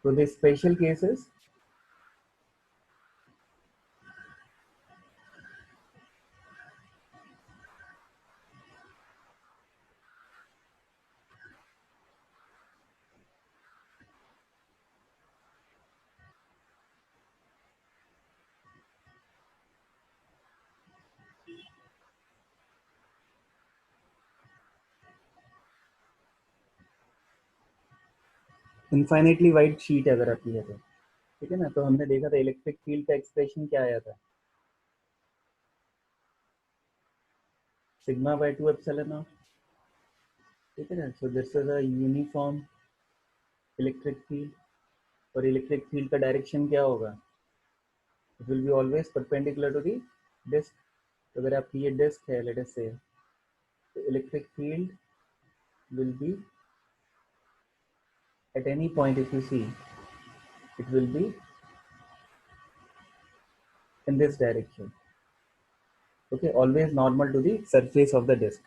So the special cases, infinitely wide sheet अगर आपकी है तो ठीक है ना, तो हमने देखा था इलेक्ट्रिक फील्ड का एक्सप्रेशन क्या आया था, सिग्मा बाय 2 एप्सिलॉन नॉट, ठीक है ना। So this is a uniform electric field, और इलेक्ट्रिक फील्ड का डायरेक्शन क्या होगा, it will be always perpendicular to the disc. तो अगर आपकी ये डिस्क है लेट अस से, तो electric field will be at any point, if you see, it will be in this direction. Okay, always normal to the surface of the disk,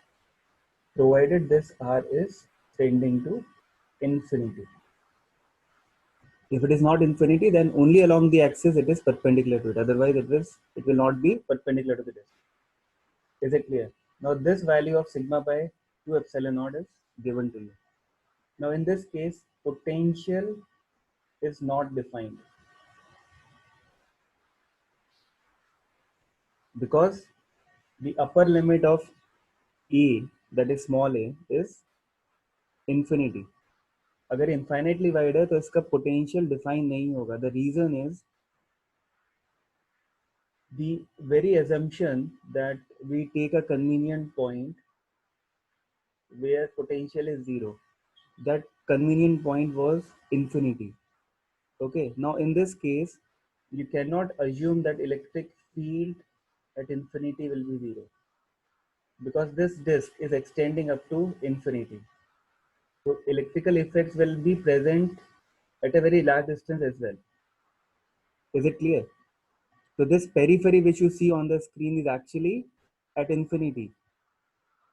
provided this r is tending to infinity. If it is not infinity, then only along the axis it is perpendicular to it, otherwise it will not be perpendicular to the disk. Is it clear? Now this value of sigma by 2 epsilon naught is given to you. Now in this case potential is not defined because the upper limit of E, that is small a, is infinity. अगर infinitely wide है तो इसका potential define नहीं होगा. The reason is the very assumption that we take a convenient point where potential is zero. That convenient point was infinity. Okay. Now in this case, you cannot assume that electric field at infinity will be zero because this disk is extending up to infinity. So electrical effects will be present at a very large distance as well. Is it clear? So this periphery which you see on the screen is actually at infinity.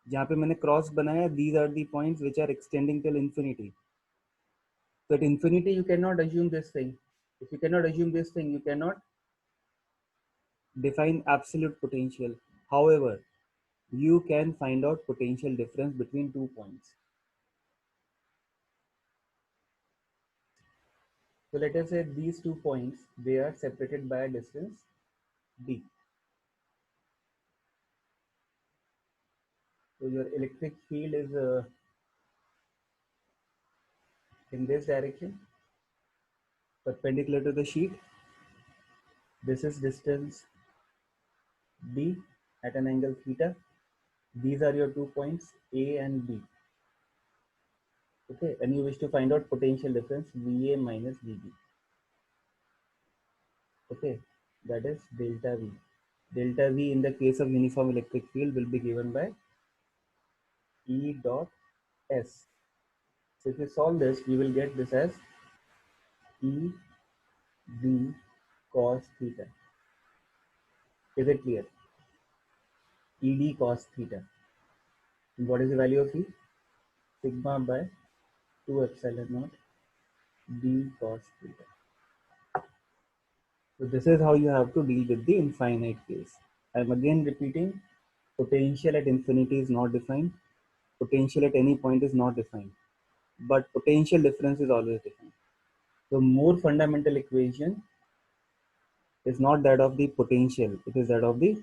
जहाँ पे मैंने cross बनाया, these are the points which are extending till infinity. So at infinity you cannot assume this thing. If you cannot assume this thing, you cannot define absolute potential. However, you can find out potential difference between 2 points. So let us say these 2 points, they are separated by a distance d. So your electric field is in this direction, perpendicular to the sheet. This is distance d at an angle theta. These are your 2 points A and B. Okay, and you wish to find out potential difference VA minus VB. Okay, that is delta V. Delta V in the case of uniform electric field will be given by E dot S. So if you solve this, you will get this as E B cos theta. Is it clear? ED cos theta. And what is the value of E? Sigma by 2 epsilon naught B cos theta. So this is how you have to deal with the infinite case. I'm again repeating, potential at infinity is not defined. Potential at any point is not defined. But potential difference is always defined. The more fundamental equation is not that of the potential, it is that of the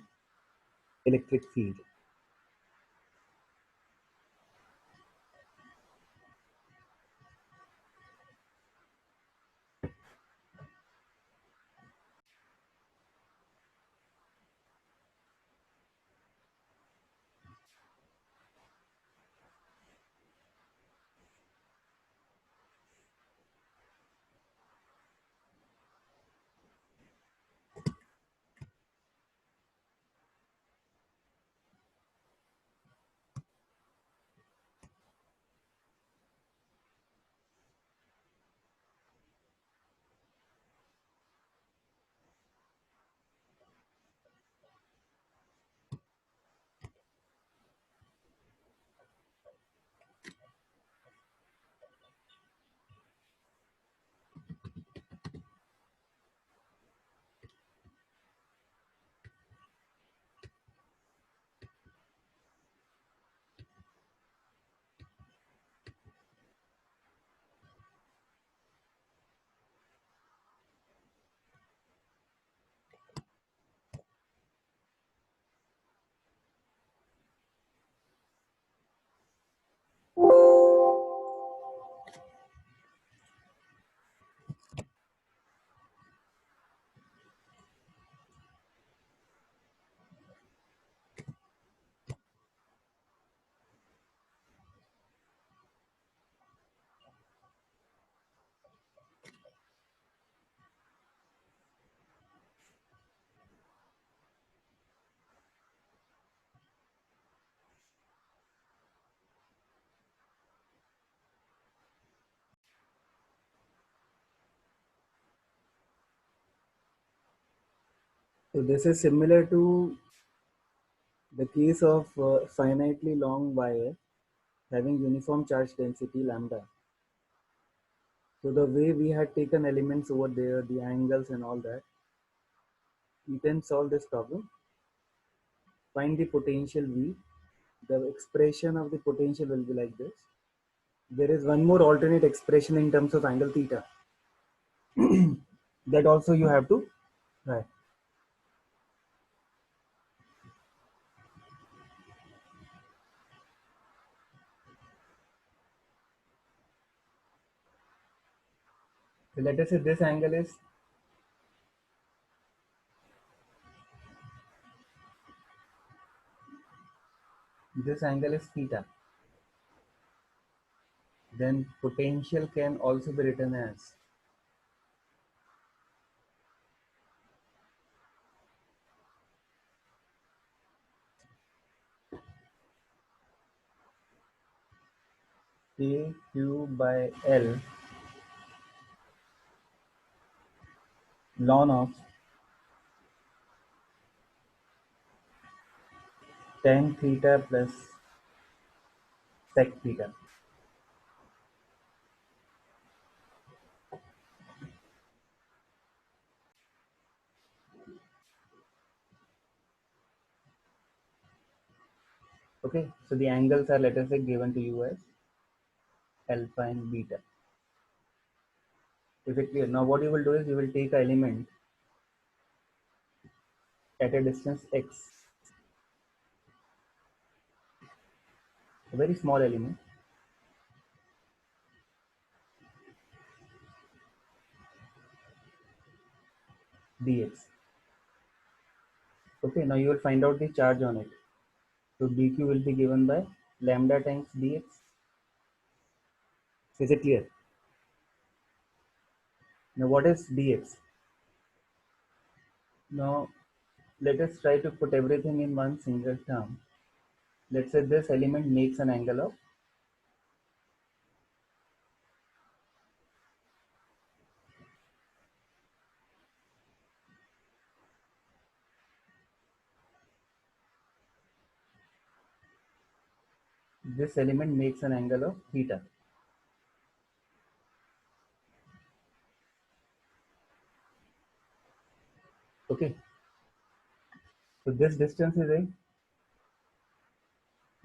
electric field. So this is similar to the case of finitely long wire having uniform charge density lambda. So the way we had taken elements over there, the angles and all that, you can solve this problem. Find the potential V. The expression of the potential will be like this. There is one more alternate expression in terms of angle theta. That also you have to try. So let us say this angle is theta. Then potential can also be written as k q by L ln of tan theta plus sec theta. Okay, so the angles are, let us say, given to you as alpha and beta. Is it clear? Now what you will do is you will take an element at a distance x, a very small element, dx. Okay, now you will find out the charge on it. So dq will be given by lambda times dx. Is it clear? Now what is dx? Now let us try to put everything in one single term. Let's say this element makes an angle of this element makes an angle of theta. Okay, so this distance is a,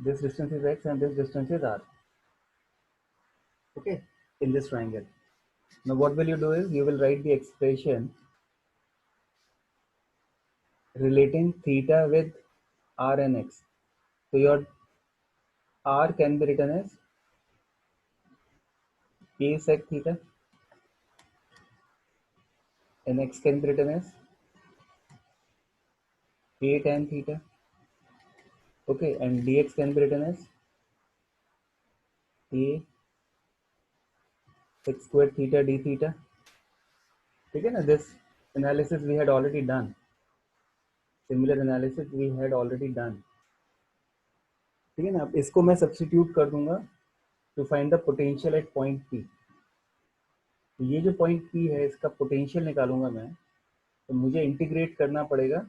this distance is x, and this distance is r. Okay, in this triangle. Now what will you do is you will write the expression relating theta with r and x. So your r can be written as a sec theta, and x can be written as a tan theta. Okay, and dx can be written as a sec square theta d theta. ठीक है ना? This analysis we had already done. Similar analysis we had already done. ठीक है ना? अब इसको मैं substitute कर दूंगा to find the potential at point P. तो ये जो पॉइंट पी है इसका पोटेंशियल निकालूंगा मैं, तो मुझे इंटीग्रेट करना पड़ेगा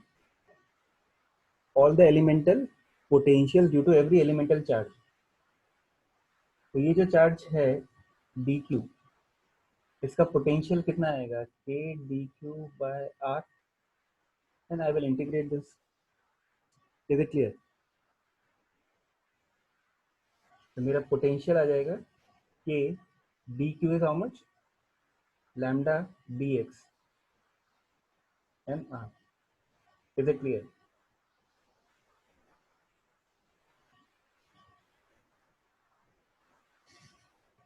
all the elemental potential due to every elemental charge. तो ये जो चार्ज है डी क्यू, इसका पोटेंशियल कितना आएगा? K d q by r, and I will integrate this. Is it clear? तो मेरा पोटेंशियल आ जाएगा k d q is how much? Lambda d x and r. Is it clear?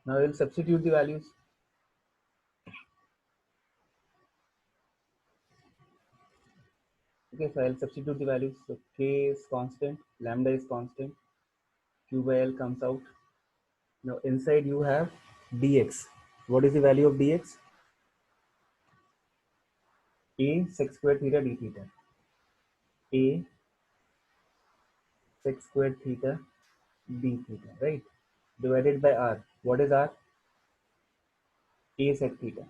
Now I will substitute the values. Okay, so I'll substitute the values. So k is constant, lambda is constant, q by L comes out. Now inside you have dx. What is the value of dx? A sec square theta d theta. A sec square theta d theta, right? Divided by r. What is r? A sec theta.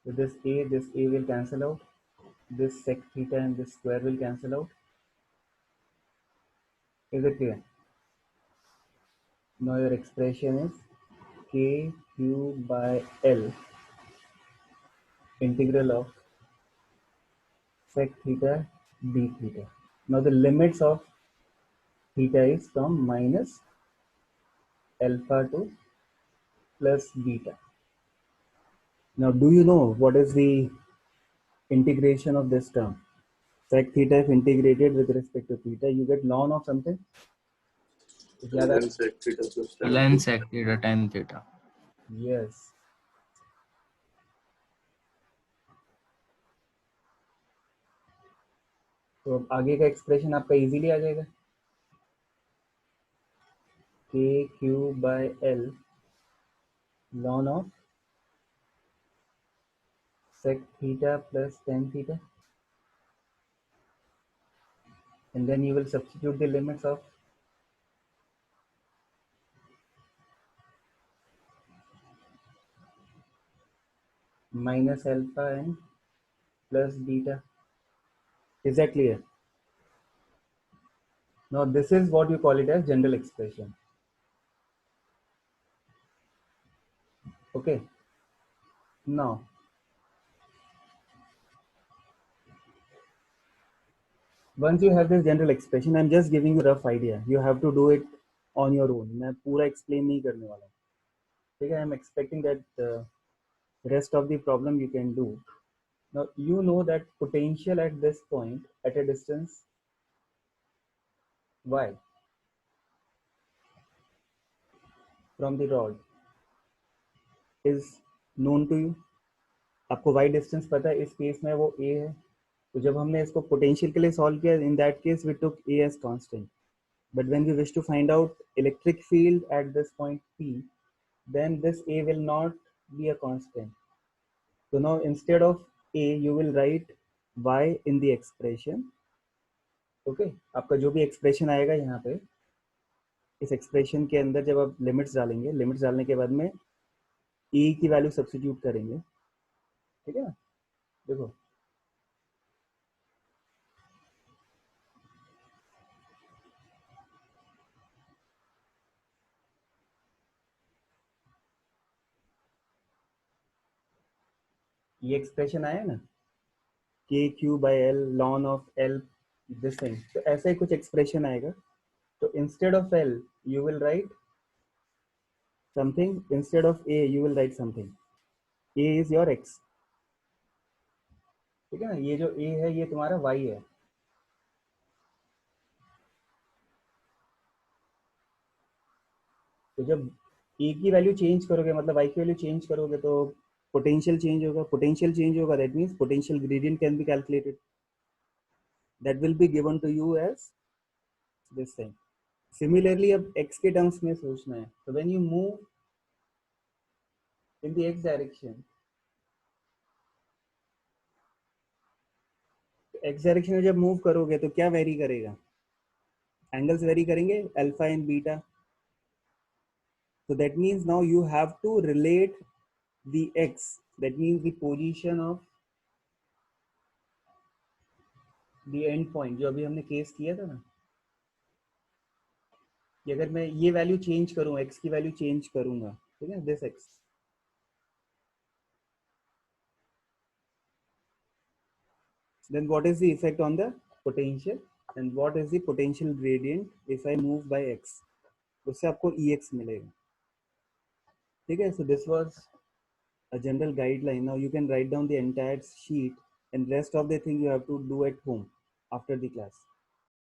So this A will cancel out. This sec theta and this square will cancel out. Is it clear? Now your expression is k q by L integral of sec theta d theta. Now the limits of theta is from minus alpha to plus beta. Now do you know what is the integration of this term? Sec theta if integrated with respect to theta, you get ln of something. Ln sec theta plus tan ln theta. sec theta tan theta. Yes. तो अब आगे का expression आपका easily आ जाएगा k q by L ln of sec theta plus tan theta, and then you will substitute the limits of minus alpha and plus beta. Is that clear? Now this is what you call it as general expression. Okay. Now once you have this general expression, I'm just giving you a rough idea. You have to do it on your own. मैं पूरा explain नहीं करने वाला हूँ. ठीक है? I'm expecting that the rest of the problem you can do. Now you know that potential at this point at a distance y from the rod is known to you. आपको y distance पता है, इस case में वो a है. तो जब हमने इसको पोटेंशियल के लिए सॉल्व किया, in that case we took a as constant. But when we wish to find out electric field at this point P, then this a will not be a constant. So now instead of a you will write y in the expression. Okay, आपका जो भी expression आएगा यहाँ पे, इस expression के अंदर जब आप लिमिट्स डालेंगे, लिमिट्स डालने के बाद में e की वैल्यू सब्स्टिट्यूट करेंगे. ठीक है ना? देखो ये एक्सप्रेशन आया ना, k q by L ln of L this thing. तो ऐसा ही कुछ एक्सप्रेशन आएगा. तो instead of L you will write something, instead of a you will write something. a is your x. ठीक है ना? ये जो a है ये तुम्हारा y है. तो जब e की वैल्यू चेंज करोगे, मतलब y की वैल्यू चेंज करोगे, तो पोटेंशियल चेंज होगा. पोटेंशियल चेंज होगा, that means potential gradient can be calculated. That will be given to you as this thing. Similarly अब x के टर्म्स में सोचना है. तो when you move in the x direction, x direction में जब मूव करोगे तो क्या वेरी करेगा? एंगल्स वेरी करेंगे, alpha and beta. So that means now you have to relate the x, that means the position of the end point, जो अभी हमने केस किया था ना, कि अगर मैं ये वैल्यू चेंज करूँ, x की वैल्यू चेंज करूंगा, ठीक है, this x, then what is the effect on the potential and what is the potential gradient if I move by x? उससे आपको ex मिलेगा. ठीक है? So this was a general guideline. Now you can write down the entire sheet and rest of the thing you have to do at home after the class.